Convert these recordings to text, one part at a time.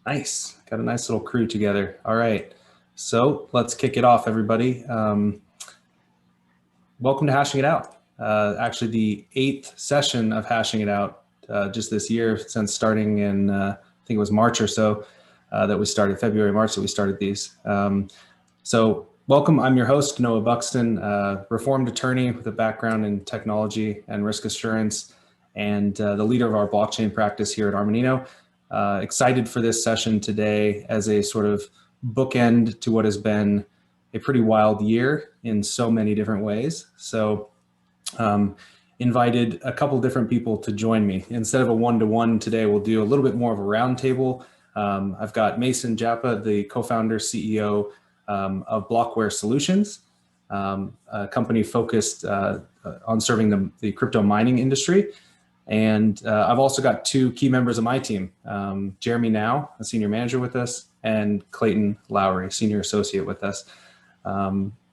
Nice. Got a nice little crew together. All right. So let's kick it off, everybody. Welcome to Hashing It Out. Actually, the eighth session of Hashing It Out just this year, since starting in, I think it was March or so that we started, February, March that we started these. So welcome. I'm your host, Noah Buxton, reformed attorney with a background in technology and risk assurance, and the leader of our blockchain practice here at Armanino. Excited for this session today as a sort of bookend to what has been a pretty wild year in so many different ways. So invited a couple different people to join me. Instead of a one-to-one today, we'll do a little bit more of a roundtable. I've got Mason Jappa, the co-founder, CEO of Blockware Solutions, a company focused on serving the crypto mining industry. And I've also got two key members of my team, Jeremy Now, a senior manager with us, and Clayton Lowry, senior associate with us.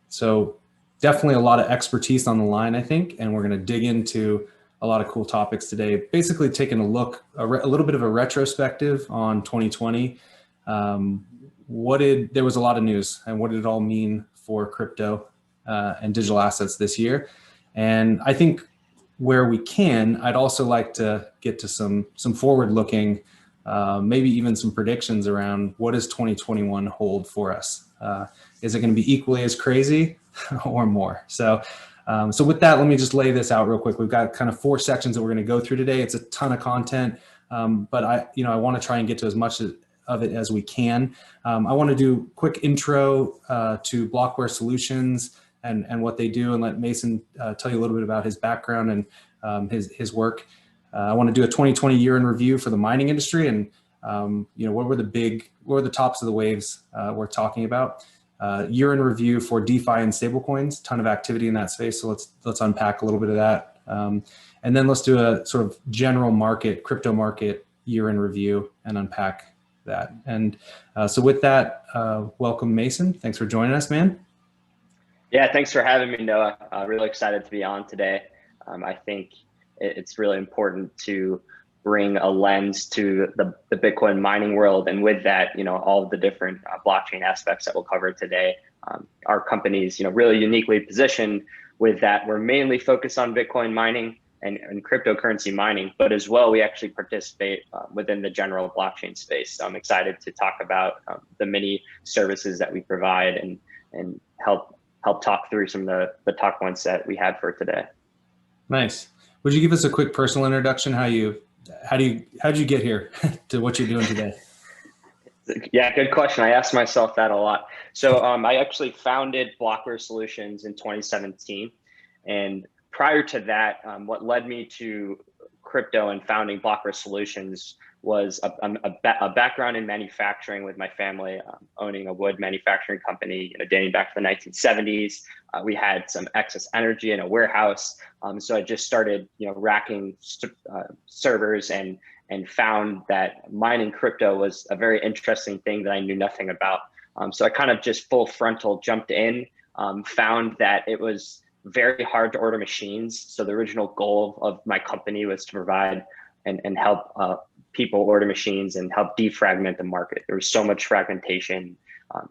So definitely a lot of expertise on the line, I think, and we're going to dig into a lot of cool topics today. Basically taking a look, a little bit of a retrospective on 2020. There was a lot of news, and what did it all mean for crypto and digital assets this year? And I think where we can, I'd also like to get to some forward-looking, maybe even some predictions around what does 2021 hold for us. Is it going to be equally as crazy or more? So with that, let me just lay this out real quick. We've got kind of 4 sections that we're going to go through today. It's a ton of content, but I want to try and get to as much of it as we can. I want to do a quick intro to Blockware Solutions and what they do, and let Mason tell you a little bit about his background and his work. I want to do a 2020 year in review for the mining industry, and what were the tops of the waves we're talking about. Year in review for DeFi and stablecoins, ton of activity in that space. So let's unpack a little bit of that, and then let's do a sort of general crypto market year in review and unpack that. And so with that, welcome, Mason. Thanks for joining us, man. Yeah, thanks for having me, Noah. Really excited to be on today. I think it's really important to bring a lens to the Bitcoin mining world. And with that, all of the different blockchain aspects that we'll cover today. Our company's, really uniquely positioned with that. We're mainly focused on Bitcoin mining and cryptocurrency mining, but as well, we actually participate within the general blockchain space. So I'm excited to talk about the many services that we provide and help talk through some of the talk points that we had for today. Nice. Would you give us a quick personal introduction? How'd you get here to what you're doing today? Yeah, good question. I ask myself that a lot. So I actually founded Blockware Solutions in 2017. And prior to that, what led me to crypto and founding Blockware Solutions was a background in manufacturing with my family, owning a wood manufacturing company, dating back to the 1970s. We had some excess energy in a warehouse, so I just started, racking servers and found that mining crypto was a very interesting thing that I knew nothing about. So I kind of just full frontal jumped in, found that it was very hard to order machines. So the original goal of my company was to provide and help people order machines and help defragment the market. There was so much fragmentation,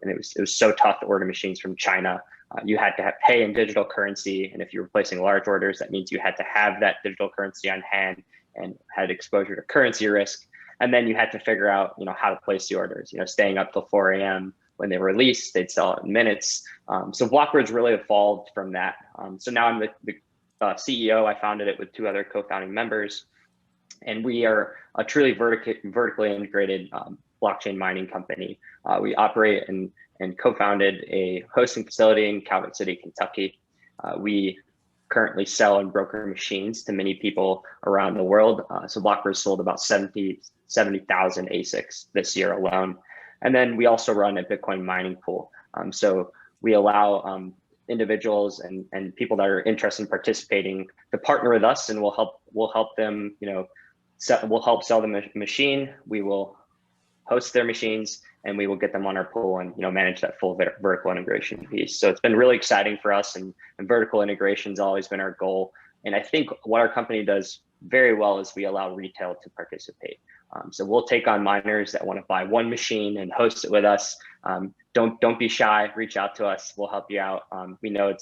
and it was so tough to order machines from China. You had to pay in digital currency, and if you were placing large orders, that means you had to have that digital currency on hand and had exposure to currency risk. And then you had to figure out, how to place the orders. Staying up till 4 a.m. when they were released, they'd sell it in minutes. So Blockware's really evolved from that. So now I'm the CEO. I founded it with 2 other co-founding members. And we are a truly vertically integrated blockchain mining company. We operate and co-founded a hosting facility in Calvert City, Kentucky. We currently sell and broker machines to many people around the world. So Blockware sold about 70,000 ASICs this year alone. And then we also run a Bitcoin mining pool. So we allow individuals and people that are interested in participating to partner with us, and we'll help them, we'll help sell the machine. We will host their machines, and we will get them on our pool and manage that full vertical integration piece. So it's been really exciting for us, and vertical integration has always been our goal. And I think what our company does very well is we allow retail to participate. So we'll take on miners that want to buy one machine and host it with us. Don't be shy. Reach out to us. We'll help you out. We know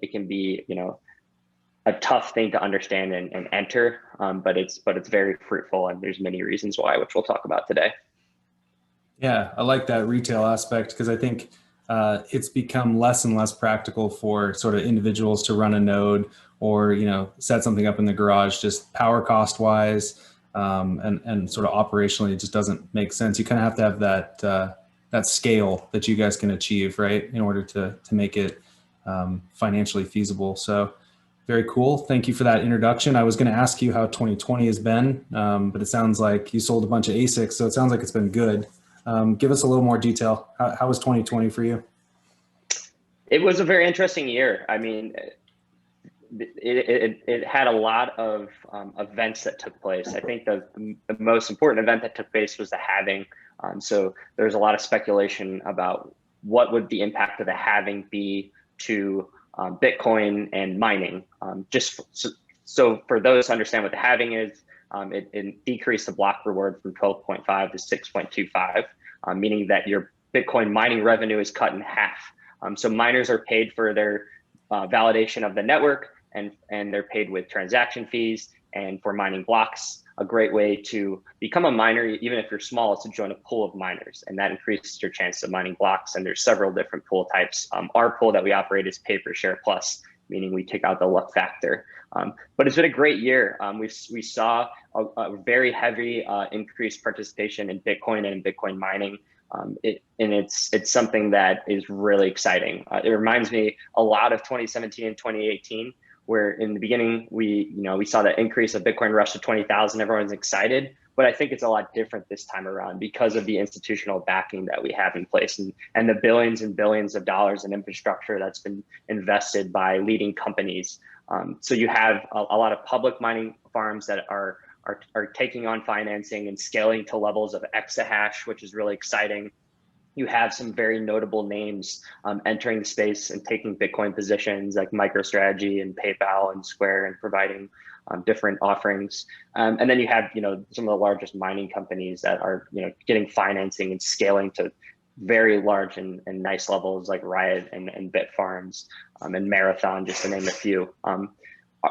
it can be, you know, a tough thing to understand and enter, but it's very fruitful, and there's many reasons why, which we'll talk about today. Yeah, I like that retail aspect because I think it's become less and less practical for sort of individuals to run a node or, you know, set something up in the garage, just power cost wise, and sort of operationally, it just doesn't make sense. You kind of have to have that scale that you guys can achieve, right, in order to make it financially feasible. So very cool. Thank you for that introduction. I was going to ask you how 2020 has been, but it sounds like you sold a bunch of ASICs, so it sounds like it's been good. Give us a little more detail. How was 2020 for you? It was a very interesting year. I mean, it had a lot of events that took place. I think the most important event that took place was the halving. So there's a lot of speculation about what would the impact of the halving be to Bitcoin and mining. So for those to understand what the halving is, it decreased the block reward from 12.5 to 6.25, meaning that your Bitcoin mining revenue is cut in half. So miners are paid for their validation of the network, and they're paid with transaction fees and for mining blocks. A great way to become a miner, even if you're small, is to join a pool of miners, and that increases your chance of mining blocks. And there's several different pool types. Our pool that we operate is pay per share plus, meaning we take out the luck factor. But it's been a great year. We saw a very heavy increased participation in Bitcoin and in Bitcoin mining. It's something that is really exciting. It reminds me a lot of 2017 and 2018, where in the beginning we saw that increase of Bitcoin rush to 20,000. Everyone's excited, but I think it's a lot different this time around because of the institutional backing that we have in place, and the billions and billions of dollars in infrastructure that's been invested by leading companies. So you have a lot of public mining farms that are taking on financing and scaling to levels of exahash, which is really exciting. You have some very notable names entering the space and taking Bitcoin positions like MicroStrategy and PayPal and Square, and providing different offerings. And then you have, some of the largest mining companies that are, getting financing and scaling to very large and nice levels like Riot and Bitfarms and Marathon, just to name a few.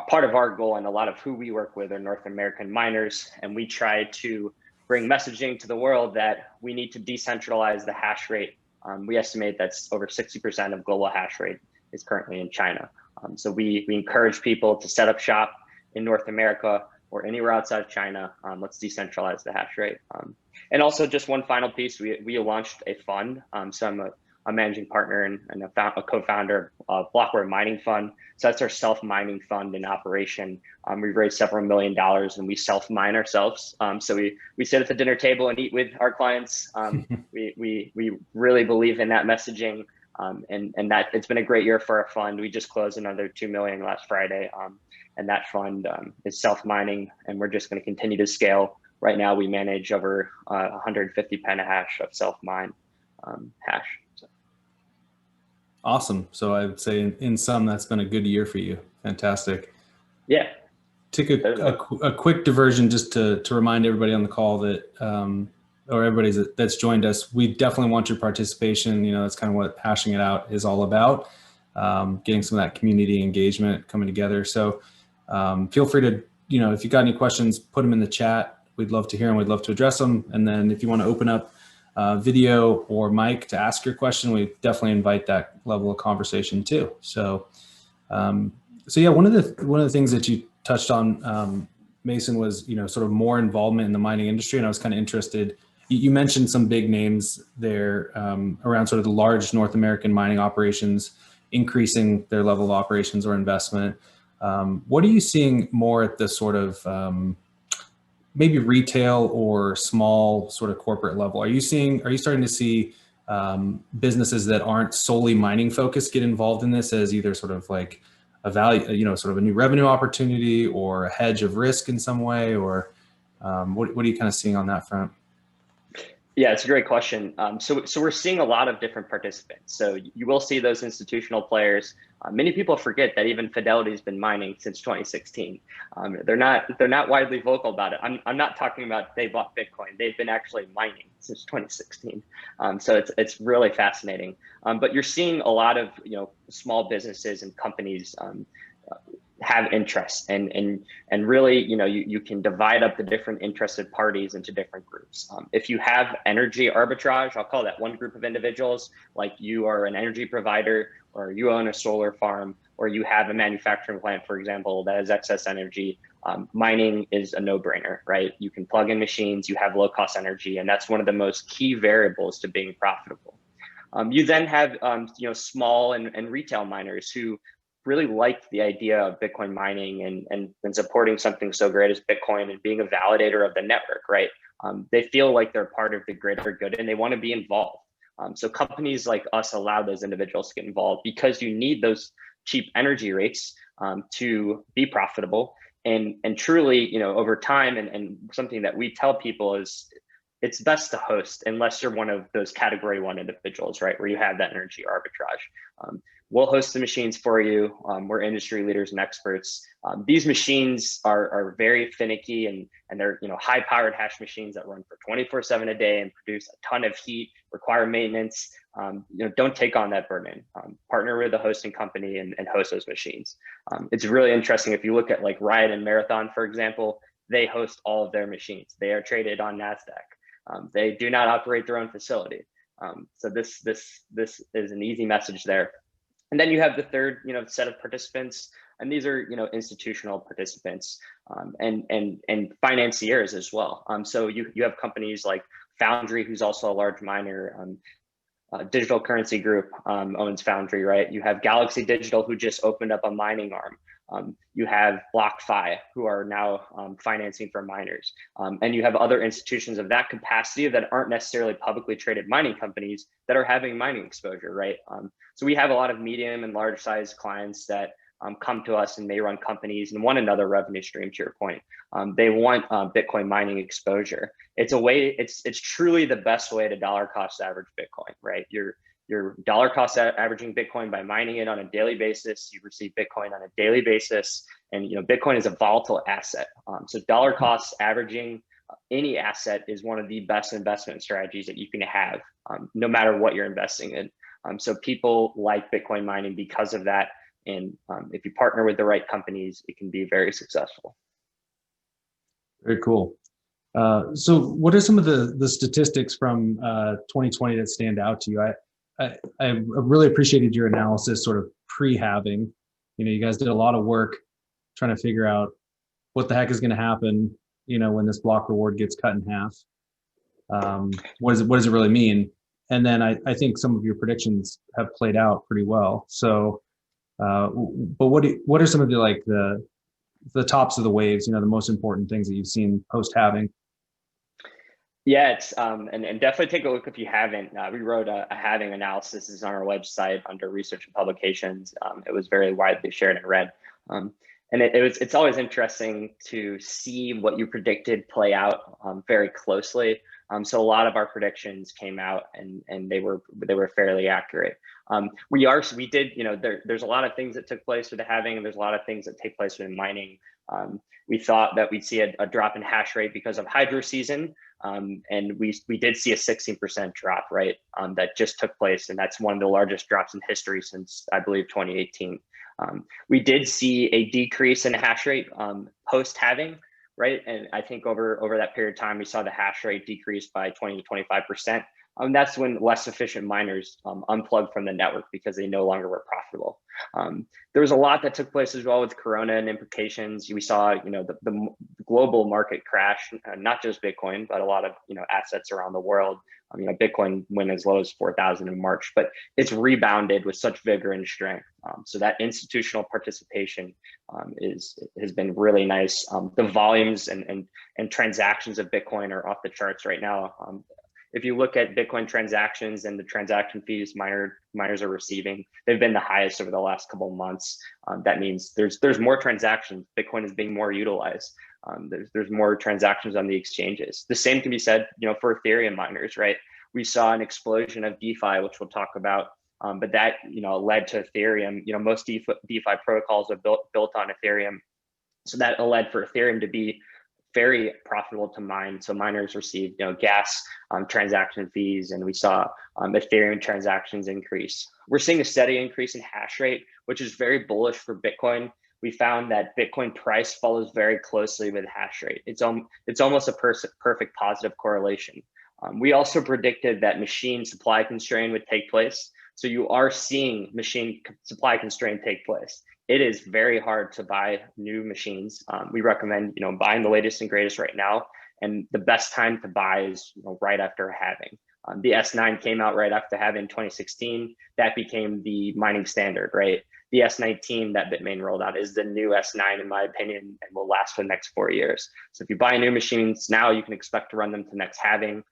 Part of our goal and a lot of who we work with are North American miners, and we try to bring messaging to the world that we need to decentralize the hash rate. We estimate that's over 60% of global hash rate is currently in China. So we encourage people to set up shop in North America or anywhere outside of China. Let's decentralize the hash rate. And also, just one final piece, we launched a fund. So I'm a managing partner and a co-founder of Blockware Mining Fund. So that's our self-mining fund in operation. We've raised several $1 million, and we self-mine ourselves. So we sit at the dinner table and eat with our clients. We really believe in that messaging, and that it's been a great year for our fund. We just closed another $2 million last Friday, and that fund is self-mining, and we're just going to continue to scale. Right now, we manage over 150 petahash of self-mine hash. Awesome. So I would say in sum, that's been a good year for you. Fantastic. Yeah. Take a quick diversion just to remind everybody on the call that, or everybody that's joined us, we definitely want your participation. That's kind of what Hashing It Out is all about, getting some of that community engagement coming together. So feel free to, if you got any questions, put them in the chat. We'd love to hear them. We'd love to address them. And then if you want to open up video or mic to ask your question, we definitely invite that level of conversation too. So, yeah, one of the things that you touched on, Mason, was sort of more involvement in the mining industry, and I was kind of interested. You mentioned some big names there around sort of the large North American mining operations increasing their level of operations or investment. What are you seeing more at the sort of maybe retail or small sort of corporate level? Are you starting to see businesses that aren't solely mining focused get involved in this as either sort of like a value, sort of a new revenue opportunity or a hedge of risk in some way? Or what are you kind of seeing on that front? Yeah, it's a great question. So we're seeing a lot of different participants. So you will see those institutional players. Many people forget that even Fidelity's been mining since 2016. They're not widely vocal about it. I'm not talking about they bought Bitcoin. They've been actually mining since 2016. So it's really fascinating. But you're seeing a lot of small businesses and companies have interest, and really you can divide up the different interested parties into different groups. If you have energy arbitrage, I'll call that one group of individuals, like you are an energy provider, or you own a solar farm, or you have a manufacturing plant, for example, that has excess energy. Mining is a no-brainer, right? You can plug in machines, you have low-cost energy, and that's one of the most key variables to being profitable. You then have small and retail miners who really like the idea of Bitcoin mining and supporting something so great as Bitcoin and being a validator of the network, right? They feel like they're part of the greater good and they want to be involved. So companies like us allow those individuals to get involved because you need those cheap energy rates to be profitable. And truly, over time, and something that we tell people is it's best to host unless you're one of those category 1 individuals, right? Where you have that energy arbitrage. We'll host the machines for you. We're industry leaders and experts. These machines are very finicky and they're high powered hash machines that run for 24/7 a day and produce a ton of heat, require maintenance. Don't take on that burden. Partner with a hosting company and host those machines. It's really interesting. If you look at like Riot and Marathon, for example, they host all of their machines. They are traded on NASDAQ. They do not operate their own facility. So this is an easy message there. And then you have the third, set of participants, and these are, institutional participants and financiers as well. So you have companies like Foundry, who's also a large miner. Digital Currency Group owns Foundry, right? You have Galaxy Digital, who just opened up a mining arm. You have BlockFi, who are now financing for miners. And you have other institutions of that capacity that aren't necessarily publicly traded mining companies that are having mining exposure, right? So we have a lot of medium and large size clients that come to us and may run companies and want another revenue stream, to your point. They want Bitcoin mining exposure. It's a way, it's truly the best way to dollar cost average Bitcoin, right? You're dollar cost averaging Bitcoin by mining it on a daily basis. You receive Bitcoin on a daily basis, and Bitcoin is a volatile asset. So dollar cost averaging any asset is one of the best investment strategies that you can have, no matter what you're investing in. So people like Bitcoin mining because of that. And if you partner with the right companies, it can be very successful. Very cool. So what are some of the statistics from 2020 that stand out to you? I really appreciated your analysis sort of pre-halving. You guys did a lot of work trying to figure out what the heck is going to happen, when this block reward gets cut in half. What does it really mean? And then I think some of your predictions have played out pretty well. So, but what are some of the tops of the waves, the most important things that you've seen post-halving? Yeah, it's and definitely take a look if you haven't. We wrote a halving analysis. It's on our website under research and publications. It was very widely shared and read. And it's always interesting to see what you predicted play out very closely. So a lot of our predictions came out and they were fairly accurate. We did, there's a lot of things that took place with the halving, and there's a lot of things that take place with mining. We thought that we'd see a drop in hash rate because of hydro season. And we did see a 16% drop, right? That just took place. And that's one of the largest drops in history since, I believe, 2018. We did see a decrease in hash rate post-halving, right? And I think over that period of time, we saw the hash rate decrease by 20 to 25%. That's when less efficient miners unplugged from the network because they no longer were profitable. There was a lot that took place as well with Corona and implications. We saw, the global market crash, not just Bitcoin, but a lot of, assets around the world. Bitcoin went as low as 4,000 in March, but it's rebounded with such vigor and strength. So that institutional participation has been really nice. The volumes and transactions of Bitcoin are off the charts right now. If you look at Bitcoin transactions and the transaction fees miners are receiving, they've been the highest over the last couple of months. That means there's more transactions. Bitcoin is being more utilized. There's more transactions on the exchanges. The same can be said, for Ethereum miners, right? We saw an explosion of DeFi, which we'll talk about, but that led to Ethereum. Most DeFi protocols are built on Ethereum, so that led for Ethereum to be very profitable to mine. So miners received gas transaction fees, and we saw Ethereum transactions increase. We're seeing a steady increase in hash rate, which is very bullish for Bitcoin. We found that Bitcoin price follows very closely with hash rate. It's almost a perfect positive correlation. We also predicted that machine supply constraint would take place. So you are seeing machine supply constraint take place. It is very hard to buy new machines. We recommend buying the latest and greatest right now. And the best time to buy is right after halving. The S9 came out right after halving in 2016. That became the mining standard, right? The S19 that Bitmain rolled out is the new S9, in my opinion, and will last for the next 4 years. So if you buy new machines now, you can expect to run them to next halving.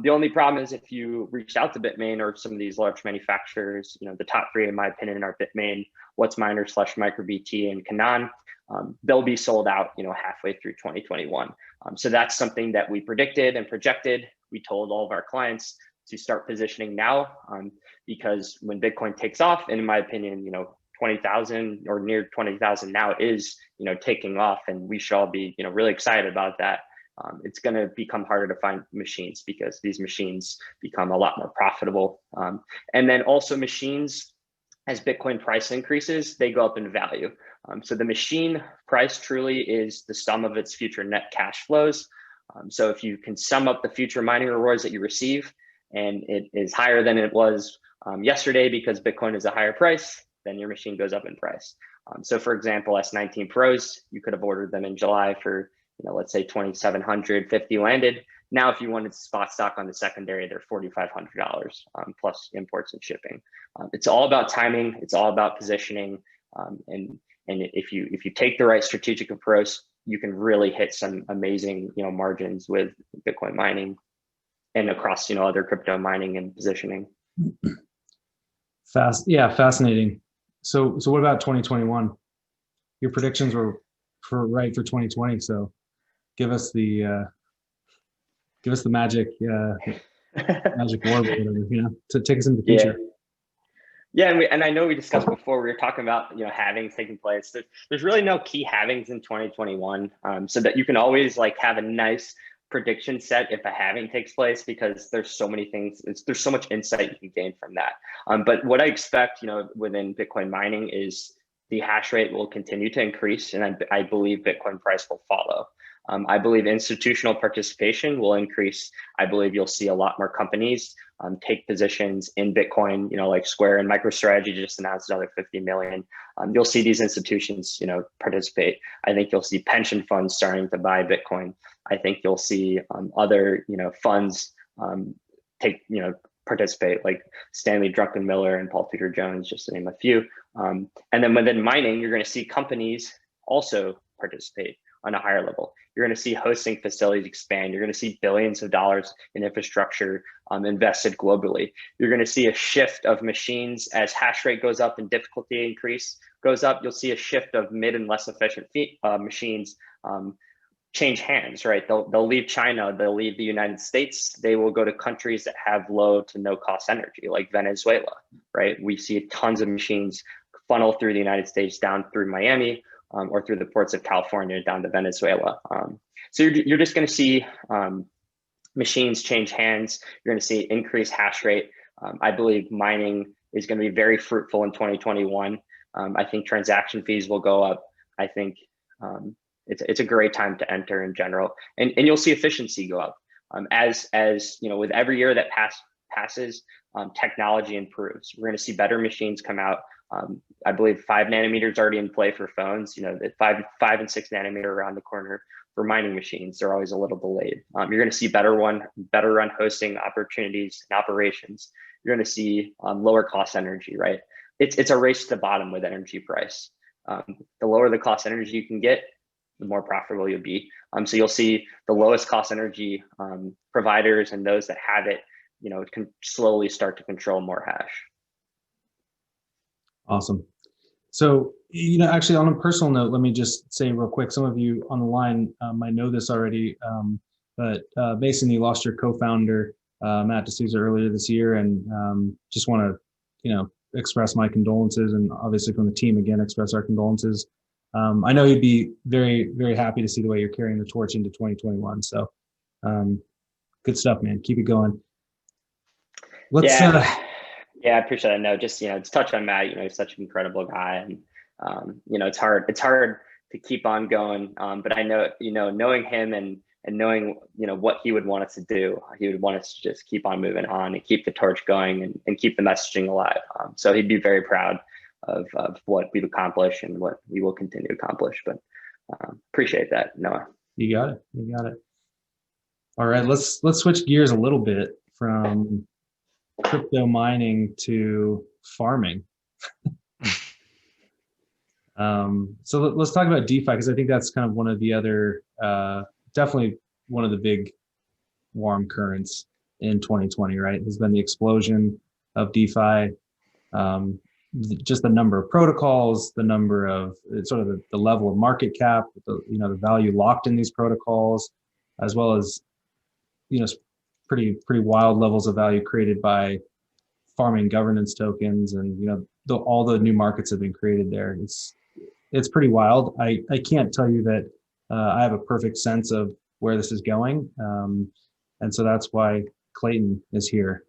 The only problem is if you reach out to Bitmain or some of these large manufacturers, the top three, in my opinion, are Bitmain, WhatsMiner / MicroBT, and Canaan. They'll be sold out, halfway through 2021. So that's something that we predicted and projected. We told all of our clients to start positioning now, because when Bitcoin takes off, and in my opinion, 20,000 or near 20,000 now is, taking off, and we should all be, really excited about that. It's going to become harder to find machines because these machines become a lot more profitable. And then also machines, as Bitcoin price increases, they go up in value. So the machine price truly is the sum of its future net cash flows. So if you can sum up the future mining rewards that you receive, and it is higher than it was yesterday because Bitcoin is a higher price, then your machine goes up in price. So for example, S19 Pros, you could have ordered them in July for, let's say 2,750 landed. Now, if you wanted spot stock on the secondary, they're $4,500 plus imports and shipping. It's all about timing. It's all about positioning. And if you take the right strategic approach, you can really hit some amazing margins with Bitcoin mining and across other crypto mining and positioning. Fascinating. So what about 2021? Your predictions were right for 2020. So give us the magic magic orb, whatever, to take us into the future. Yeah, and I know we discussed before, we were talking about halvings taking place. There's really no key halvings in 2021, so that you can always have a nice prediction set if a halving takes place, because there's so many things, there's so much insight you can gain from that. But what I expect within Bitcoin mining is the hash rate will continue to increase, and I believe Bitcoin price will follow. I believe institutional participation will increase. I believe you'll see a lot more companies take positions in Bitcoin, like Square and MicroStrategy just announced another 50 million. You'll see these institutions, participate. I think you'll see pension funds starting to buy Bitcoin. I think you'll see other, funds participate, like Stanley Druckenmiller and Paul Tudor Jones, just to name a few. And then within mining, you're going to see companies also participate on a higher level. You're going to see hosting facilities expand. You're going to see billions of dollars in infrastructure invested globally. You're going to see a shift of machines as hash rate goes up and difficulty goes up. You'll see a shift of mid and less efficient machines change hands, right? They'll leave China, they'll leave the United States. They will go to countries that have low to no cost energy, like Venezuela, right? We see tons of machines funnel through the United States down through Miami, or through the ports of California down to Venezuela. So you're just going to see machines change hands. You're going to see increased hash rate. I believe mining is going to be very fruitful in 2021. I think transaction fees will go up. I think it's a great time to enter in general, and you'll see efficiency go up as with every year that passes. Technology improves. We're going to see better machines come out. I believe 5 nanometers already in play for phones. The 5 and 6 nanometer around the corner for mining machines. They're always a little delayed. You're going to see better run hosting opportunities and operations. You're going to see lower cost energy, right? It's a race to the bottom with energy price. The lower the cost energy you can get, the more profitable you'll be. So you'll see the lowest cost energy providers and those that have it, can slowly start to control more hash. Awesome. So, actually on a personal note, let me just say real quick, some of you on the line might know this already, but Mason, you lost your co-founder, Matt D'Souza, earlier this year, and just want to, express my condolences, and obviously from the team, again, express our condolences. I know you'd be very, very happy to see the way you're carrying the torch into 2021. So good stuff, man. Keep it going. Let's, yeah, I appreciate it. No, just, to touch on Matt, he's such an incredible guy, and, it's hard to keep on going. But I know, knowing him and knowing, what he would want us to do, he would want us to just keep on moving on and keep the torch going and keep the messaging alive. So he'd be very proud of what we've accomplished and what we will continue to accomplish. But appreciate that, Noah. You got it. You got it. All right, let's switch gears a little bit from crypto mining to farming. So let's talk about DeFi, because I think that's kind of one of the other, definitely one of the big warm currents in 2020, right? Has been the explosion of DeFi, just the number of protocols, the number of sort of the level of market cap, the value locked in these protocols, as well as, pretty wild levels of value created by farming governance tokens, and all the new markets have been created there. It's pretty wild. I can't tell you that I have a perfect sense of where this is going, and so that's why Clayton is here,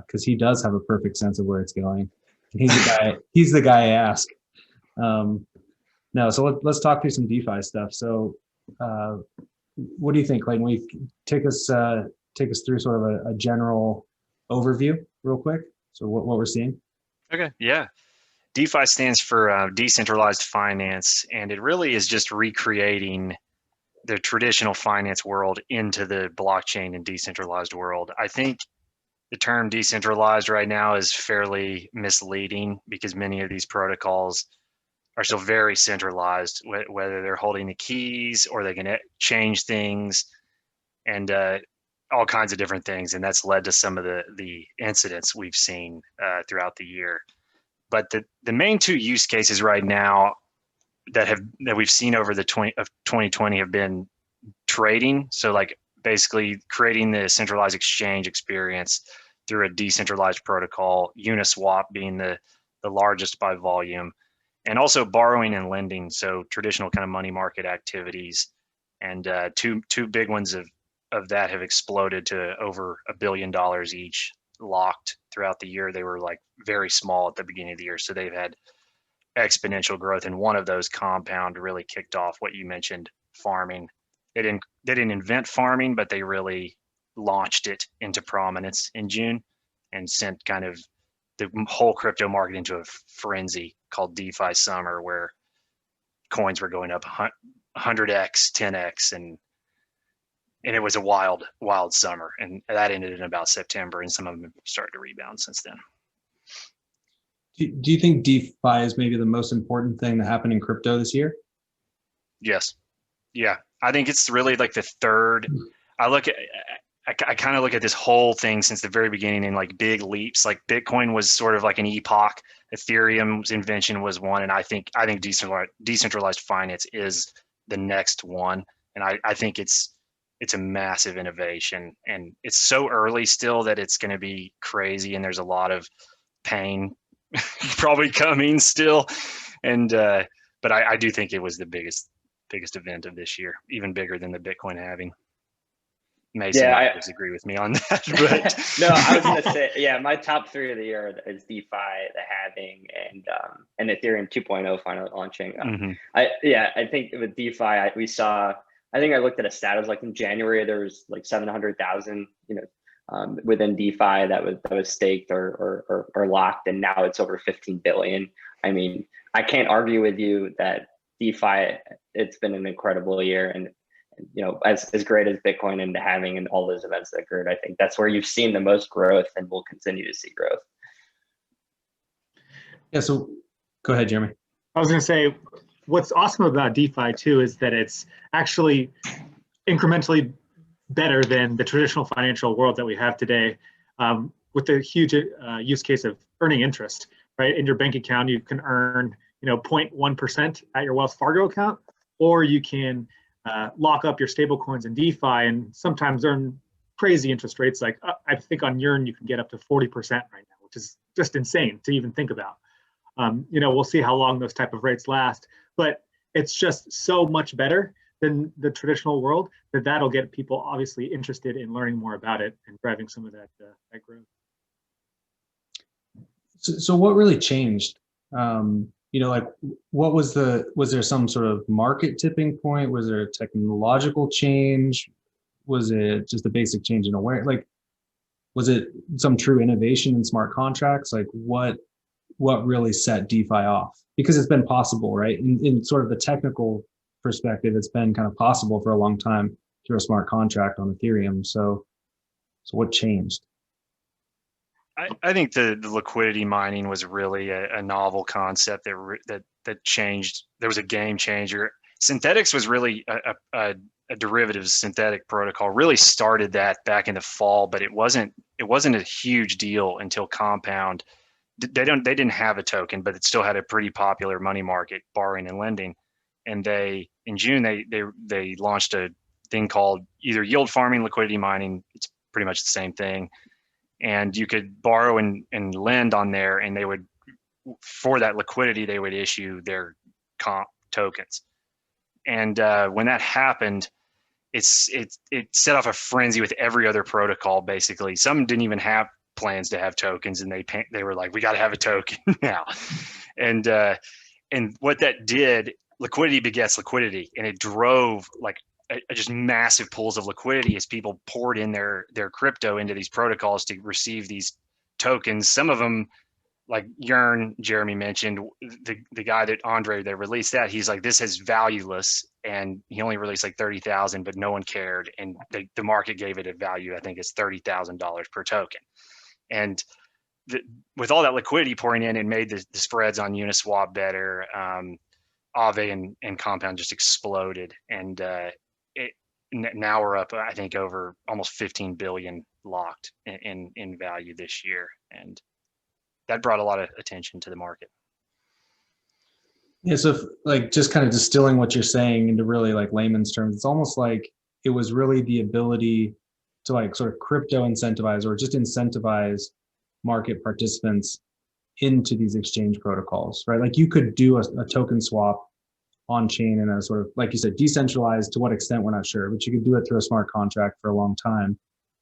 because he does have a perfect sense of where it's going. He's the guy I ask. No, so let's talk through some DeFi stuff. So what do you think, Clayton? We take us through sort of a general overview real quick. So what we're seeing. Okay, yeah. DeFi stands for Decentralized Finance, and it really is just recreating the traditional finance world into the blockchain and decentralized world. I think the term decentralized right now is fairly misleading, because many of these protocols are still very centralized, whether they're holding the keys or they can change things and all kinds of different things. And that's led to some of the incidents we've seen throughout the year. But the main two use cases right now that we've seen over the 2020 have been trading. So like basically creating the centralized exchange experience through a decentralized protocol, Uniswap being the largest by volume, and also borrowing and lending. So traditional kind of money market activities, and two big ones of that have exploded to over $1 billion each, locked throughout the year. They were like very small at the beginning of the year, so they've had exponential growth. And one of those, Compound, really kicked off what you mentioned, farming. They didn't invent farming, but they really launched it into prominence in June and sent kind of the whole crypto market into a frenzy called DeFi summer, where coins were going up 100x, 10x, and it was a wild summer, and that ended in about September, and some of them started to rebound since then. Do you think DeFi is maybe the most important thing that happened in crypto this year? Yes. Yeah. I think it's really like the third. I kind of look at this whole thing since the very beginning in like big leaps. Like Bitcoin was sort of like an epoch. Ethereum's invention was one. And I think decentralized finance is the next one. And I think it's a massive innovation, and it's so early still that it's going to be crazy. And there's a lot of pain probably coming still. And, but I do think it was the biggest event of this year, even bigger than the Bitcoin halving. Mason might disagree with me on that, but no, I was gonna say, yeah, my top three of the year is DeFi, the halving, and Ethereum 2.0 finally launching. I think with DeFi, we saw. I think I looked at a stat. It was like in January there was like 700,000, within DeFi that was staked or locked, and now it's over 15 billion. I mean, I can't argue with you that DeFi, it's been an incredible year, and as great as Bitcoin and the halving and all those events that occurred, I think that's where you've seen the most growth, and we'll continue to see growth. Yeah. So go ahead, Jeremy. I was going to say, what's awesome about DeFi too is that it's actually incrementally better than the traditional financial world that we have today, with the huge use case of earning interest, right? In your bank account, you can earn 0.1% at your Wells Fargo account, or you can lock up your stable coins in DeFi and sometimes earn crazy interest rates. Like I think on Yearn, you can get up to 40% right now, which is just insane to even think about. We'll see how long those type of rates last, but it's just so much better than the traditional world that'll get people obviously interested in learning more about it and driving some of that growth. So what really changed? What was there some sort of market tipping point? Was there a technological change? Was it just a basic change in awareness? Like, was it some true innovation in smart contracts? Like what really set DeFi off? Because it's been possible, right? In sort of the technical perspective, it's been kind of possible for a long time through a smart contract on Ethereum. So what changed? I think the liquidity mining was really a novel concept that changed. There was a game changer. Synthetics was really a derivative synthetic protocol. Really started that back in the fall, but it wasn't a huge deal until Compound. They didn't have a token, but it still had a pretty popular money market, borrowing and lending. And in June they launched a thing called either yield farming, liquidity mining. It's pretty much the same thing. And you could borrow and lend on there, and they would, for that liquidity, they would issue their comp tokens. And when that happened, it set off a frenzy with every other protocol. Basically, some didn't even have plans to have tokens, and they were like, we got to have a token now. And what that did, liquidity begets liquidity, and it drove like just massive pools of liquidity as people poured in their crypto into these protocols to receive these tokens. Some of them, like Yearn, Jeremy mentioned, the guy that released that, he's like, this is valueless, and he only released like 30,000, but no one cared, and the market gave it a value. I think it's $30,000 per token, and with all that liquidity pouring in, it made the spreads on Uniswap better. Aave and Compound just exploded, and now we're up, I think, over almost 15 billion locked in value this year, and that brought a lot of attention to the market. Yeah, so just kind of distilling what you're saying into really like layman's terms, it's almost like it was really the ability to like sort of crypto incentivize or just incentivize market participants into these exchange protocols, right? Like you could do a token swap on chain in a sort of, like you said, decentralized. To what extent, we're not sure, but you could do it through a smart contract for a long time.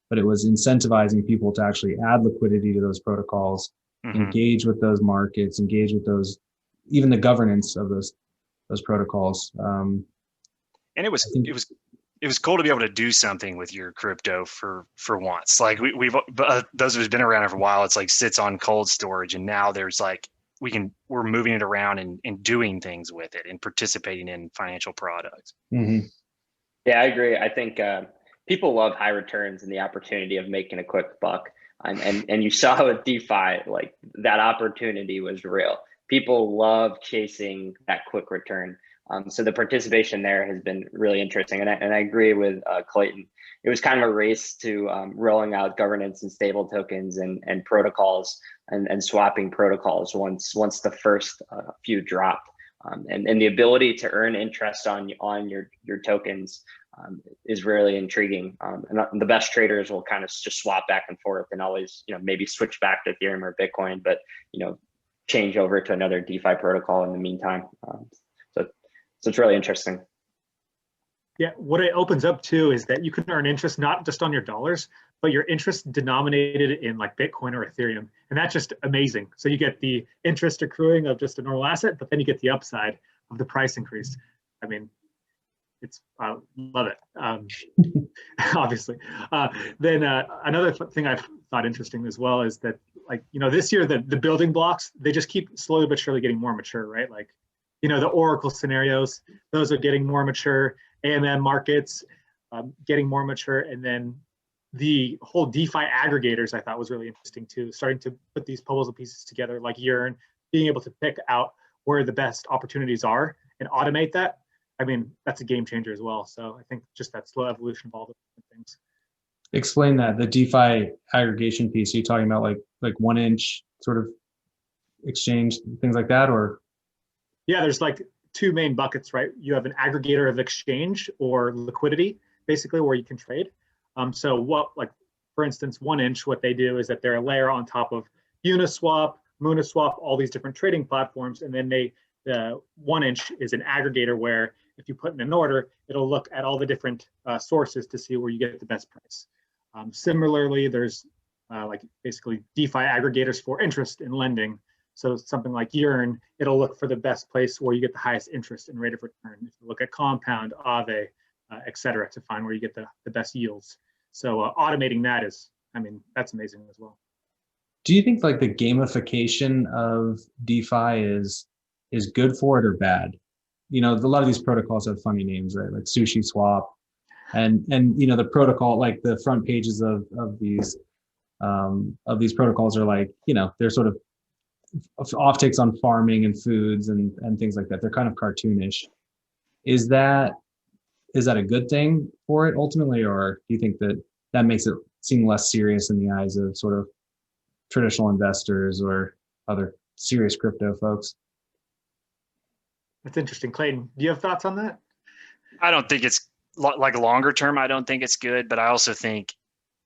But it was incentivizing people to actually add liquidity to those protocols, engage with those markets, engage with those, even the governance of those protocols. And it was cool to be able to do something with your crypto for once. Like we've those who've been around for a while, it's like sits on cold storage, and now there's like we're moving it around and doing things with it and participating in financial products. Mm-hmm. Yeah, I agree. I think people love high returns and the opportunity of making a quick buck. And you saw with DeFi, like that opportunity was real. People love chasing that quick return. So the participation there has been really interesting. And I agree with Clayton. It was kind of a race to rolling out governance and stable tokens and protocols and swapping protocols once the first few dropped. And the ability to earn interest on your tokens is really intriguing. And the best traders will kind of just swap back and forth and always, maybe switch back to Ethereum or Bitcoin, but, change over to another DeFi protocol in the meantime. So it's really interesting. Yeah, what it opens up to is that you can earn interest not just on your dollars, but your interest denominated in like Bitcoin or Ethereum. And that's just amazing. So you get the interest accruing of just a normal asset, but then you get the upside of the price increase. I mean, I love it, obviously. Then another thing I've thought interesting as well is that, this year, the building blocks, they just keep slowly but surely getting more mature, right? Like, the Oracle scenarios, those are getting more mature. AMM markets getting more mature. And then the whole DeFi aggregators I thought was really interesting too, starting to put these puzzle pieces together like Yearn, being able to pick out where the best opportunities are and automate that. I mean, that's a game changer as well. So I think just that slow evolution of all the things. Explain that, the DeFi aggregation piece. Are you talking about like 1 inch sort of exchange, things like that, or? Yeah, there's like two main buckets, right? You have an aggregator of exchange or liquidity, basically, where you can trade. So what, like, for instance, 1inch, what they do is that they're a layer on top of Uniswap, Mooniswap, all these different trading platforms. And then the 1inch is an aggregator where if you put in an order, it'll look at all the different sources to see where you get the best price. Similarly, there's like basically DeFi aggregators for interest in lending. So something like Yearn, it'll look for the best place where you get the highest interest and rate of return. If you look at Compound, Aave, et cetera, to find where you get the best yields. So automating that is, I mean, that's amazing as well. Do you think like the gamification of DeFi is good for it or bad? You know, a lot of these protocols have funny names, right? Like Sushi Swap, and you know, the protocol, like the front pages of these protocols are like, you know, they're sort of offtakes on farming and foods and things like that. They're kind of cartoonish. Is that a good thing for it ultimately, or do you think that makes it seem less serious in the eyes of sort of traditional investors or other serious crypto folks? That's interesting. Clayton, do you have thoughts on that? I don't think it's like longer term. I don't think it's good, but I also think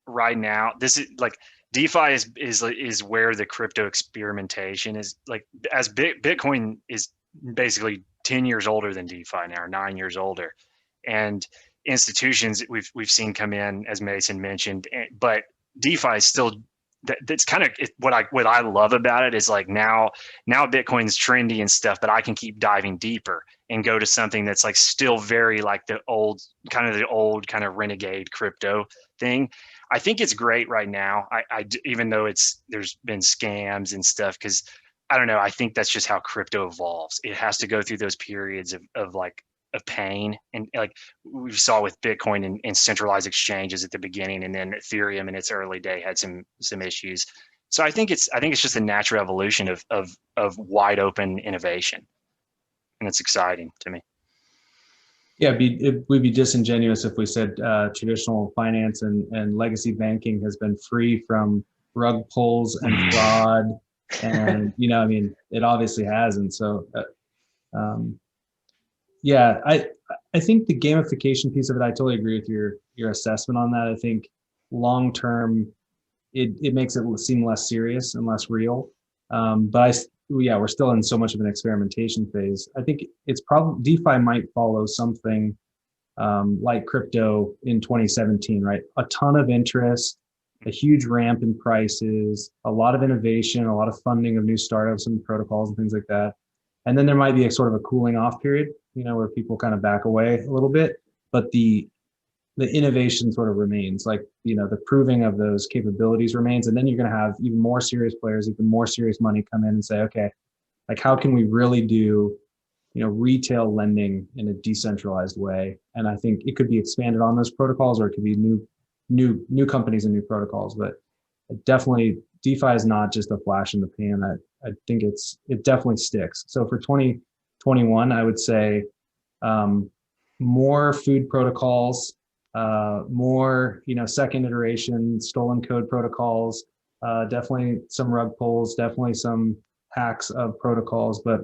right now this is like DeFi is where the crypto experimentation is. Like, as Bitcoin is basically 10 years older than DeFi now, or 9 years older, and institutions we've seen come in, as Mason mentioned, but DeFi is still, that's kind of what I love about it is like now Bitcoin's trendy and stuff, but I can keep diving deeper and go to something that's like still very like the old kind of renegade crypto thing. I think it's great right now. Even though there's been scams and stuff, because I don't know, I think that's just how crypto evolves. It has to go through those periods of pain, and like we saw with Bitcoin and centralized exchanges at the beginning, and then Ethereum in its early day had some issues. So I think it's just a natural evolution of wide open innovation, and it's exciting to me. Yeah, it would be disingenuous if we said traditional finance and legacy banking has been free from rug pulls and fraud, and you know, I mean, it obviously hasn't. So. Yeah, I think the gamification piece of it, I totally agree with your assessment on that. I think long term, it makes it seem less serious and less real. But we're still in so much of an experimentation phase. I think it's probably DeFi might follow something like crypto in 2017, right? A ton of interest, a huge ramp in prices, a lot of innovation, a lot of funding of new startups and protocols and things like that. And then there might be a sort of a cooling off period, you know, where people kind of back away a little bit, but the innovation sort of remains, like, you know, the proving of those capabilities remains. And then you're going to have even more serious players, even more serious money come in and say, okay, like, how can we really do, you know, retail lending in a decentralized way? And I think it could be expanded on those protocols, or it could be new companies and new protocols, but definitely DeFi is not just a flash in the pan. I think it definitely sticks. So for 2021, I would say more food protocols, more, you know, second iteration stolen code protocols, definitely some rug pulls, definitely some hacks of protocols, but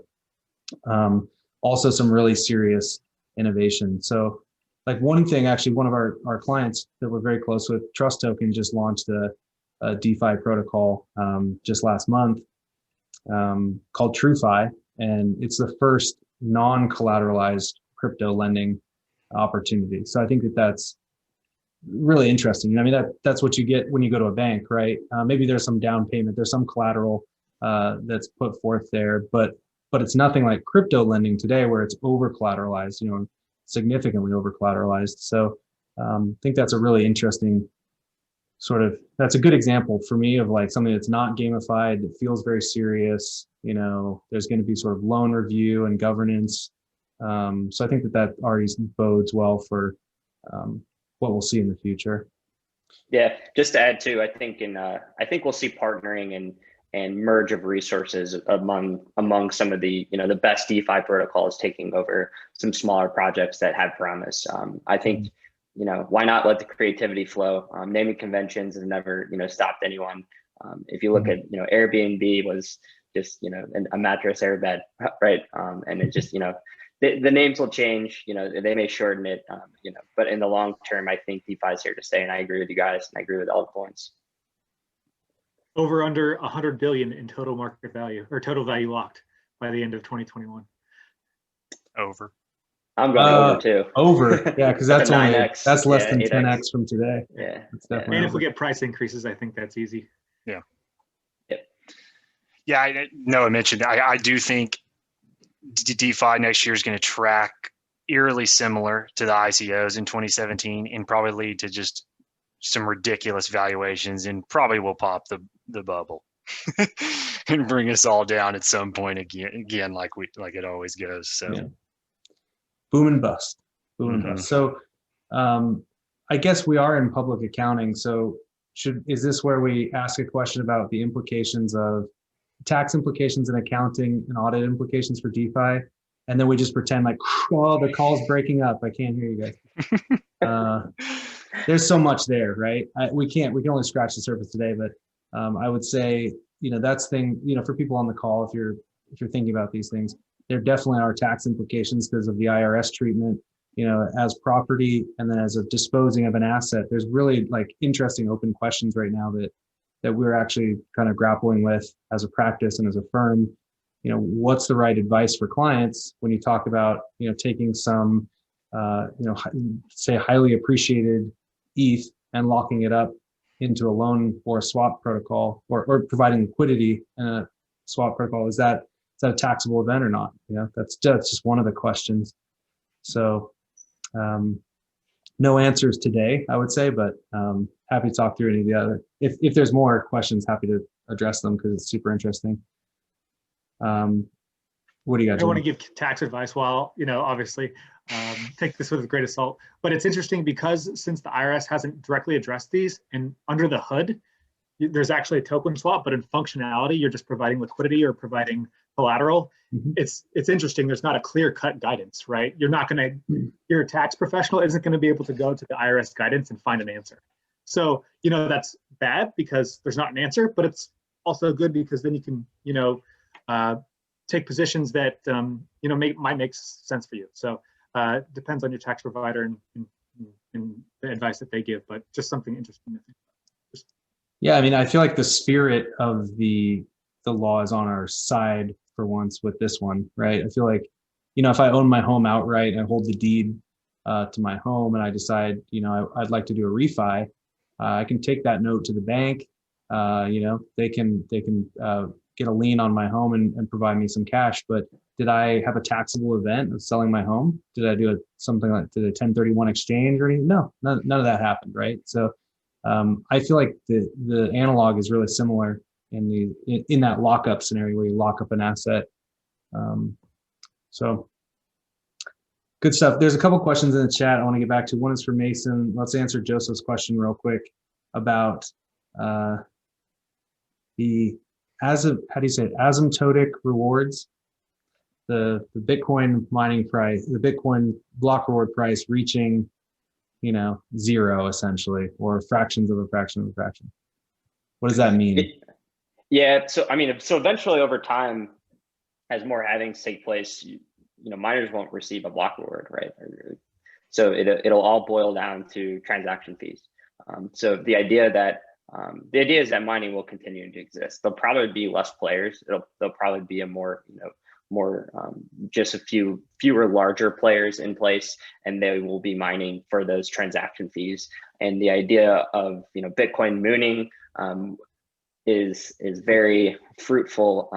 also some really serious innovation. So like one thing, actually, one of our clients that we're very close with, Trust Token, just launched a DeFi protocol just last month called TrueFi, and it's the first non-collateralized crypto lending opportunity. So I think that's really interesting. I mean, that's what you get when you go to a bank, right? Maybe there's some down payment, there's some collateral that's put forth there, but it's nothing like crypto lending today, where it's over collateralized, you know, significantly over collateralized. So I think that's a really interesting that's a good example for me of like something that's not gamified. It feels very serious. You know, there's going to be sort of loan review and governance. So I think that already bodes well for what we'll see in the future. Yeah, just to add too, I think we'll see partnering and merge of resources among some of the, you know, the best DeFi protocols taking over some smaller projects that have promise. I think, you know, why not let the creativity flow? Naming conventions have never, you know, stopped anyone. If you look at, you know, Airbnb was just, a mattress or a bed, right? And it just, the names will change, they may shorten it, but in the long term, I think DeFi is here to stay. And I agree with you guys, and I agree with all the points. Over under 100 billion in total market value, or total value locked by the end of 2021. Over. I'm going over too. Over, yeah, because that's only 9x, that's less than 8x. 10x from today. Yeah, it's definitely. And over. if we get price increases, I think that's easy. Yeah. Yep. Yeah, Noah mentioned, I do think DeFi next year is going to track eerily similar to the ICOs in 2017 and probably lead to just some ridiculous valuations and probably will pop the bubble and bring us all down at some point again like it always goes. So yeah. Boom and bust. Boom and bust. So I guess we are in public accounting. So is this where we ask a question about the implications of tax implications in accounting and audit implications for DeFi? And then we just pretend like, oh, the call's breaking up. I can't hear you guys. There's so much there, right? We can only scratch the surface today, but I would say, that's thing, for people on the call, if you're thinking about these things, there definitely are tax implications because of the IRS treatment, as property, and then as a disposing of an asset. There's really like interesting open questions right now that we're actually kind of grappling with as a practice and as a firm. What's the right advice for clients when you talk about, taking some, say highly appreciated ETH and locking it up into a loan or a swap protocol, or providing liquidity in a swap protocol? Is that a taxable event or not? That's just one of the questions. So no answers today, I would say, but happy to talk through any of the other. If there's more questions, happy to address them because it's super interesting. What do you guys? I don't want to give tax advice while, obviously, take this with a grain of salt. But it's interesting because since the IRS hasn't directly addressed these, and under the hood, there's actually a token swap, but in functionality, you're just providing liquidity or providing collateral. Mm-hmm. It's interesting. There's not a clear-cut guidance, right? You're not going to, your tax professional isn't going to be able to go to the IRS guidance and find an answer. So, that's bad because there's not an answer, but it's also good because then you can, take positions that, might make sense for you. So depends on your tax provider and the advice that they give, but just something interesting to think about. Yeah, I mean, I feel like the spirit of the law is on our side for once with this one, right? I feel like, if I own my home outright and I hold the deed to my home and I decide, I'd like to do a refi, I can take that note to the bank. They can get a lien on my home and provide me some cash. But did I have a taxable event of selling my home? Did I do something like, did a 1031 exchange or anything? No, none of that happened, right? So I feel like the analog is really similar in that lockup scenario where you lock up an asset. So good stuff. There's a couple questions in the chat I want to get back to. One is for Mason. Let's answer Joseph's question real quick about the asymptotic rewards, the Bitcoin mining price, the Bitcoin block reward price reaching, zero essentially, or fractions of a fraction of a fraction. What does that mean? Yeah, so eventually over time, as more halvings take place, miners won't receive a block reward, right? So it'll all boil down to transaction fees. So the idea is that mining will continue to exist. There'll probably be less players. There'll probably be a more just a fewer larger players in place, and they will be mining for those transaction fees. And the idea of Bitcoin mooning is very fruitful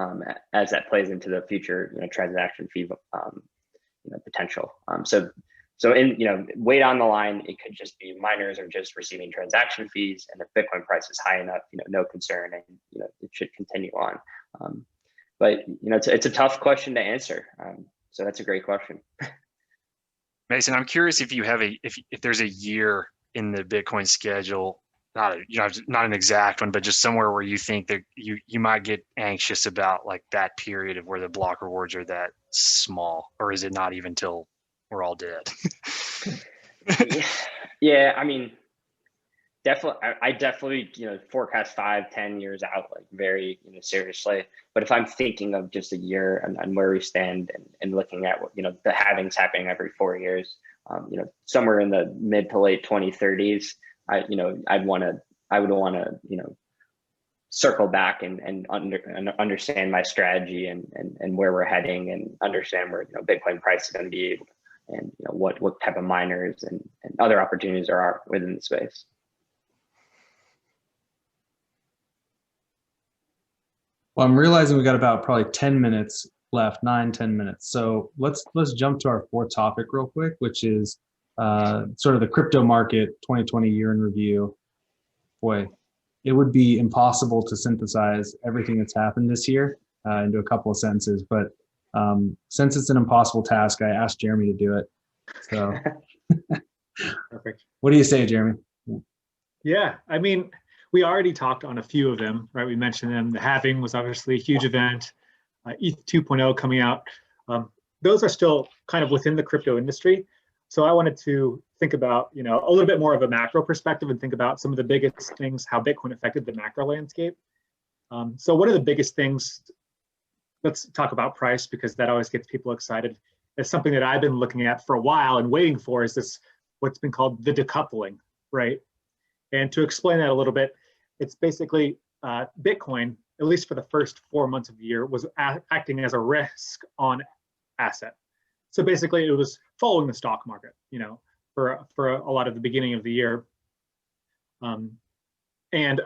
as that plays into the future transaction fee potential. So in way down the line, it could just be miners are just receiving transaction fees, and if Bitcoin price is high enough, no concern, and it should continue on. But it's a tough question to answer. So that's a great question. Mason, I'm curious if you have if there's a year in the Bitcoin schedule, not an exact one, but just somewhere where you think that you might get anxious about like that period of where the block rewards are that small, or is it not even till we're all dead? Yeah, Definitely, I definitely, forecast 5, 10 years out, like very, seriously. But if I'm thinking of just a year and where we stand and looking at what, the halvings happening every 4 years, somewhere in the mid to late 2030s, I would want to, circle back and understand my strategy and where we're heading and understand where, Bitcoin price is going to be and, what type of miners and other opportunities there are within the space. Well, I'm realizing we got about probably 10 minutes left, 9-10 minutes. So let's jump to our fourth topic real quick, which is sort of the crypto market 2020 year in review. Boy, it would be impossible to synthesize everything that's happened this year into a couple of sentences. But since it's an impossible task, I asked Jeremy to do it. So Perfect. What do you say, Jeremy? Yeah, I mean, we already talked on a few of them, right? We mentioned them. The halving was obviously a huge event. ETH 2.0 coming out. Those are still kind of within the crypto industry. So I wanted to think about, a little bit more of a macro perspective and think about some of the biggest things, how Bitcoin affected the macro landscape. So one of the biggest things, let's talk about price because that always gets people excited. It's something that I've been looking at for a while and waiting for is this, what's been called the decoupling, right? And to explain that a little bit, it's basically Bitcoin, at least for the first 4 months of the year, was acting as a risk on asset. So basically it was following the stock market, for a lot of the beginning of the year. And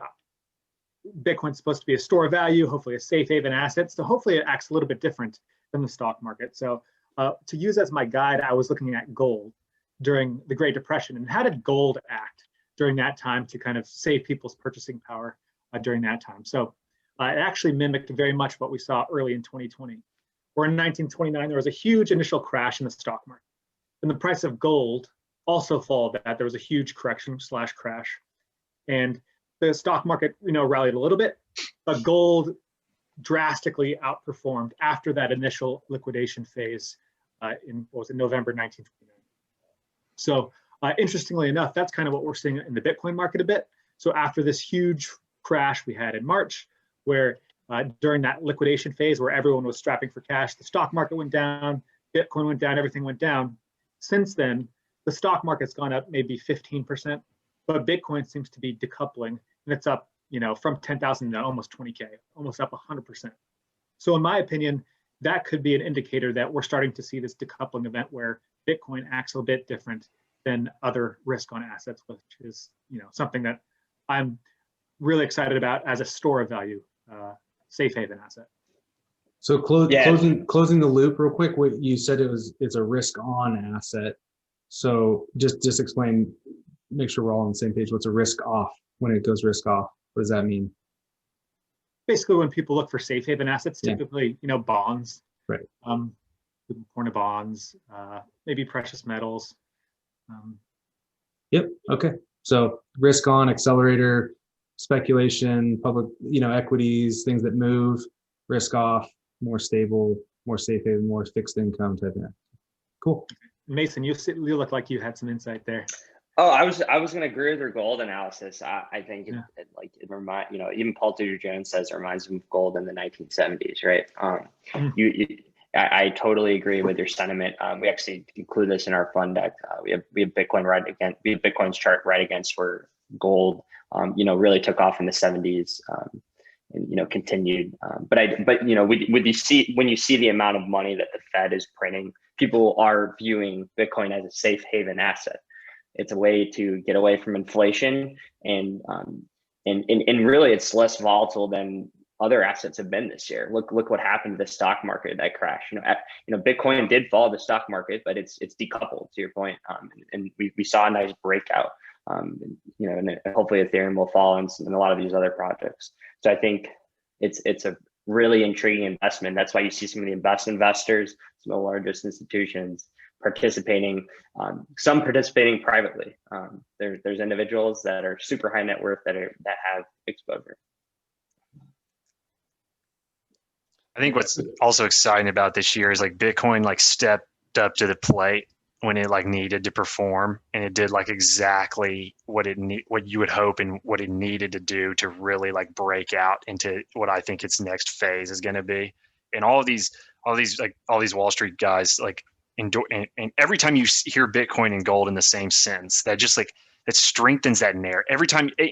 Bitcoin's supposed to be a store of value, hopefully a safe haven asset. So hopefully it acts a little bit different than the stock market. So to use as my guide, I was looking at gold during the Great Depression. And how did gold act during that time to kind of save people's purchasing power during that time? So it actually mimicked very much what we saw early in 2020, where in 1929, there was a huge initial crash in the stock market. And the price of gold also followed that. There was a huge correction/crash. And the stock market, rallied a little bit, but gold drastically outperformed after that initial liquidation phase in, what was it, November 1929. So interestingly enough, that's kind of what we're seeing in the Bitcoin market a bit. So after this huge crash we had in March, where during that liquidation phase where everyone was strapping for cash, the stock market went down, Bitcoin went down, everything went down. Since then, the stock market's gone up maybe 15%, but Bitcoin seems to be decoupling, and it's up, from 10,000 to almost 20K, almost up 100%. So in my opinion, that could be an indicator that we're starting to see this decoupling event where Bitcoin acts a bit different than other risk-on assets, which is, something that I'm really excited about as a store of value, safe haven asset. So closing the loop real quick. What you said it's a risk-on asset. So just explain, make sure we're all on the same page. What's a risk-off? When it goes risk-off, what does that mean? Basically, when people look for safe haven assets, typically, bonds, right? Corner bonds, maybe precious metals. Yep. Okay. So risk on, accelerator, speculation, public, equities, things that move, risk off, more stable, more safe haven, more fixed income type of. Cool. Mason, you look like you had some insight there. Oh, I was going to agree with your gold analysis. I think it reminds, even Paul Tudor Jones says it reminds him of gold in the 1970s, right? I totally agree with your sentiment. We actually include this in our fund deck. We have Bitcoin Bitcoin's chart right against where gold, really took off in the 70s, and continued. But when you see the amount of money that the Fed is printing, people are viewing Bitcoin as a safe haven asset. It's a way to get away from inflation, and really it's less volatile than other assets have been this year. Look what happened to the stock market, that crash. Bitcoin did follow the stock market, but it's decoupled, to your point, and we saw a nice breakout. And hopefully Ethereum will follow in a lot of these other projects. So I think it's a really intriguing investment. That's why you see some of the best investors, some of the largest institutions participating, some participating privately. There's individuals that are super high net worth that have exposure. I think what's also exciting about this year is like Bitcoin stepped up to the plate when it like needed to perform, and it did like exactly what what you would hope and what it needed to do to really like break out into what I think its next phase is going to be. And all these Wall Street guys like and every time you hear Bitcoin and gold in the same sentence, that just like it strengthens that narrative.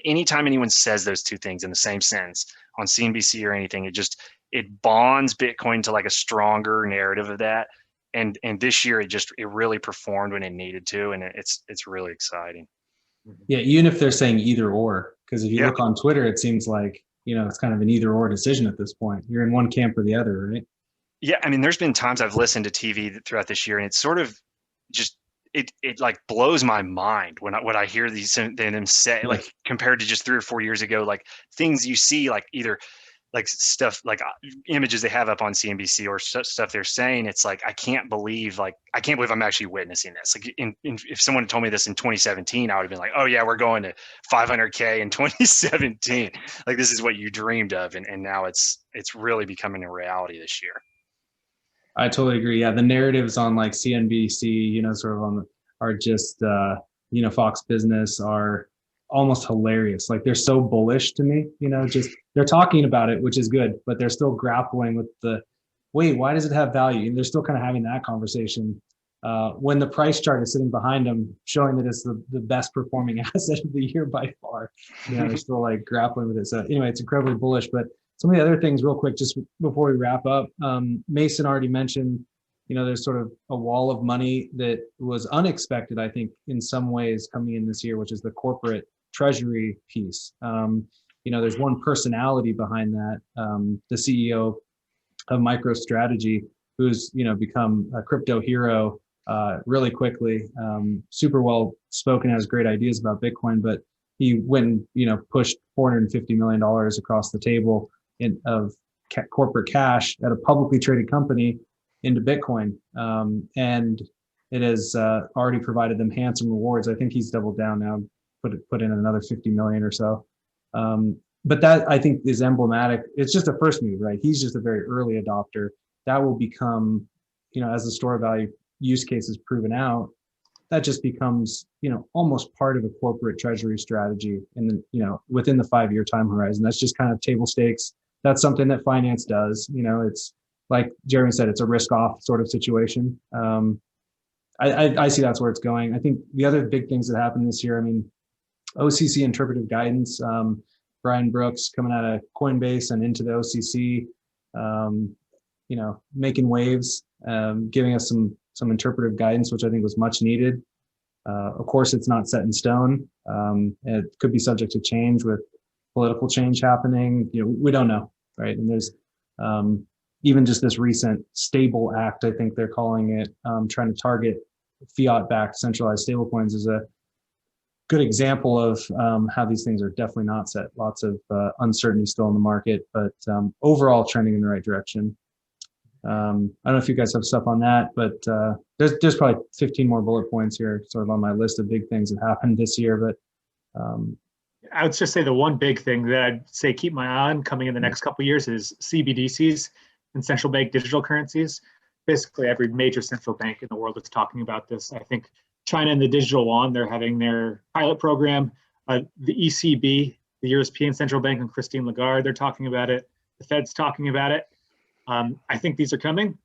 Anytime anyone says those two things in the same sentence on CNBC or anything, it bonds Bitcoin to like a stronger narrative of that. And this year it really performed when it needed to, and it's really exciting. Yeah, even if they're saying either or, because if you look on Twitter, it seems like, it's kind of an either or decision at this point. You're in one camp or the other, right? Yeah, I mean, there's been times I've listened to TV throughout this year, and it's sort of just it like blows my mind when I hear them say, like, compared to just 3 or 4 years ago, like things you see, like either like stuff like images they have up on CNBC or stuff they're saying. It's like I can't believe I'm actually witnessing this. Like if someone had told me this in 2017, I would have been like, oh yeah, we're going to 500K in 2017. Like this is what you dreamed of, and now it's really becoming a reality this year. I totally agree. Yeah, the narratives on like CNBC, sort of are just Fox Business are almost hilarious. Like they're so bullish to me, just they're talking about it, which is good, but they're still grappling with why does it have value? And they're still kind of having that conversation when the price chart is sitting behind them, showing that it's the best performing asset of the year by far. They're still like grappling with it. So anyway, it's incredibly bullish. But some of the other things real quick, just before we wrap up, Mason already mentioned, there's sort of a wall of money that was unexpected, I think, in some ways coming in this year, which is the corporate treasury piece. There's one personality behind that, the CEO of MicroStrategy, who's become a crypto hero really quickly, super well spoken, has great ideas about Bitcoin, but he went and pushed $450 million across the table of corporate cash at a publicly traded company into Bitcoin, and it has already provided them handsome rewards. I think he's doubled down now, put in another 50 million or so. But that I think is emblematic. It's just a first move, right? He's just a very early adopter. That will become, as the store value use case is proven out, that just becomes, almost part of a corporate treasury strategy within the 5-year time horizon. That's just kind of table stakes. That's something that finance does. It's like Jeremy said, it's a risk off sort of situation. I see that's where it's going. I think the other big things that happened this year, OCC interpretive guidance, Brian Brooks coming out of Coinbase and into the OCC, making waves, giving us some interpretive guidance, which I think was much needed. Of course, it's not set in stone. It could be subject to change with political change happening. We don't know, right? And there's even just this recent Stable Act, I think they're calling it, trying to target fiat-backed centralized stablecoins is a good example of how these things are definitely not set. Lots of uncertainty still in the market, but overall trending in the right direction. I don't know if you guys have stuff on that, but there's probably 15 more bullet points here sort of on my list of big things that happened this year. But I would just say the one big thing that I'd say keep my eye on coming in the next couple of years is CBDCs and central bank digital currencies. Basically, every major central bank in the world is talking about this. I think China and the digital yuan, they're having their pilot program. The ECB, the European Central Bank, and Christine Lagarde, they're talking about it. The Fed's talking about it. I think these are coming,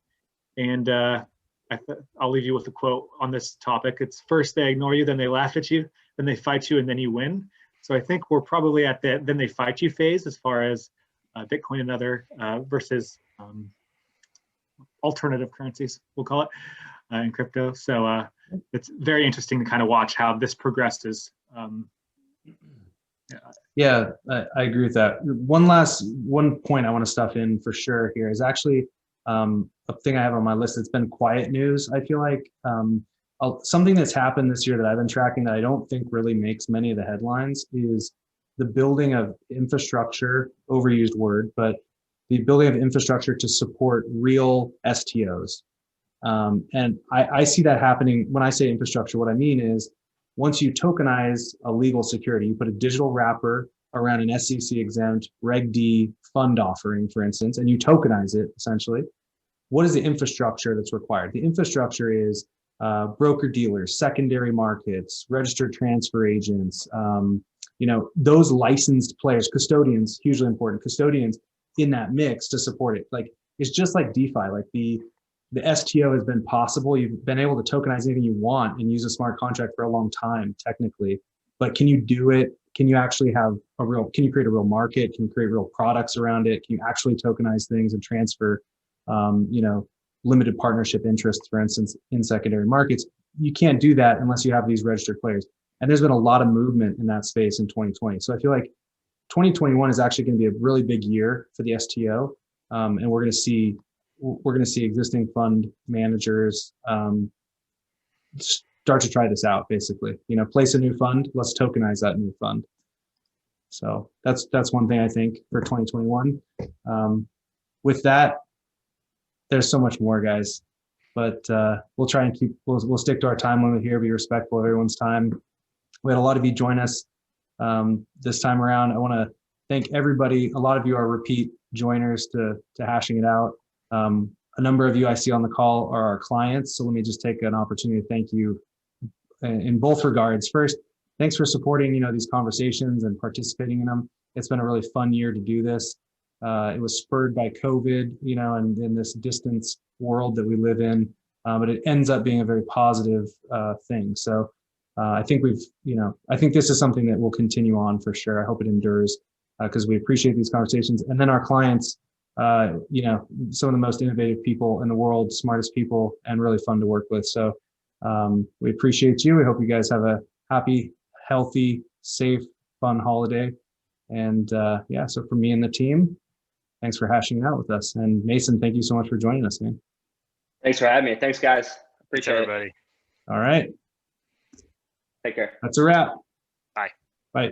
and I'll leave you with a quote on this topic. It's first they ignore you, then they laugh at you, then they fight you, and then you win. So I think we're probably at the then they fight you phase as far as Bitcoin and other versus alternative currencies, we'll call it, in crypto. So it's very interesting to kind of watch how this progresses. Yeah, I agree with that. One point I want to stuff in for sure here is actually a thing I have on my list that's been quiet news. I feel like something that's happened this year that I've been tracking that I don't think really makes many of the headlines is the building of infrastructure, overused word, but the building of infrastructure to support real STOs. And I see that happening. When I say infrastructure, what I mean is once you tokenize a legal security, you put a digital wrapper around an SEC exempt Reg D fund offering, for instance, and you tokenize it essentially. What is the infrastructure that's required? The infrastructure is broker dealers, secondary markets, registered transfer agents, those licensed players, custodians, hugely important, custodians in that mix to support it. Like, it's just like DeFi, like the STO has been possible. You've been able to tokenize anything you want and use a smart contract for a long time, technically. But can you do it? Can you actually can you create a real market? Can you create real products around it? Can you actually tokenize things and transfer, limited partnership interests, for instance, in secondary markets? You can't do that unless you have these registered players. And there's been a lot of movement in that space in 2020. So I feel like 2021 is actually going to be a really big year for the STO. And we're going to see existing fund managers start to try this out, basically. Place a new fund, let's tokenize that new fund. So that's one thing I think for 2021. With that, there's so much more, guys, but we'll try and we'll stick to our time limit here, be respectful of everyone's time. We had a lot of you join us this time around. I want to thank everybody. A lot of you are repeat joiners to Hashing It Out. A number of you I see on the call are our clients. So let me just take an opportunity to thank you in both regards. First, thanks for supporting, these conversations and participating in them. It's been a really fun year to do this. It was spurred by COVID, and in this distance world that we live in, but it ends up being a very positive thing. So I think I think this is something that will continue on for sure. I hope it endures because we appreciate these conversations. And then our clients, some of the most innovative people in the world, smartest people, and really fun to work with. So we appreciate you. We hope you guys have a happy, healthy, safe, fun holiday. And so for me and the team, thanks for hashing it out with us. And Mason, thank you so much for joining us, man. Thanks for having me. Thanks, guys. Appreciate everybody. it. All right. Take care. That's a wrap. Bye. Bye.